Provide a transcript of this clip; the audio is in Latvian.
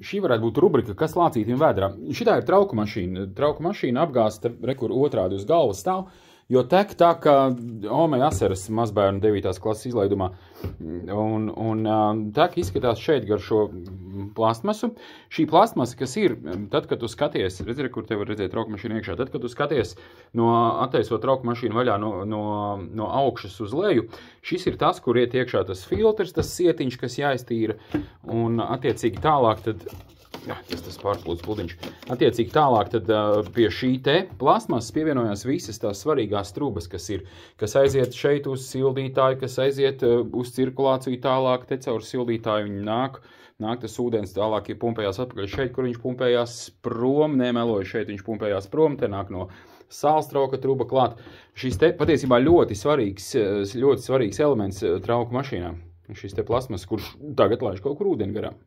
Šī varētu būt rubrika, kas lācītim vēdrā. Šitā ir trauku mašīna. Trauku mašīna apgāsta, rekur otrādi uz galvas stāv, jo tek tā, ka Omei Asaras mazbērnu 9. klases izlaidumā. Un tek izskatās šeit gar šo plastmasu. Šī plastmasa, kas ir, tad, kad tu skaties, redzi, kur te var redzēt trauku mašīnu iekšā, tad, kad tu skaties attaisot trauku mašīnu vaļā no augšas uz leju, šis ir tas, kur iet iekšā tas filtrs, tas sietiņš, kas jāiztīra, un attiecīgi tālāk tad, tas pārplūds pludiņš, attiecīgi tālāk tad pie šī te plasmasas pievienojās visas tās svarīgās trubas, kas aiziet šeit uz sildītāju, kas aiziet uz cirkulāciju tālāk, te caur sildītāju viņi nāk tas ūdens tālāk, ja pumpējās atpakaļ šeit, kur viņš pumpējās prom, nemeloju, šeit viņš pumpējās prom, te nāk no sālstrauka truba klāt. Šis te patiesībā ļoti svarīgs elements trauku mašīnām. Šis te plasmas, kurš tagad laiž kaut kur ūdeni garām.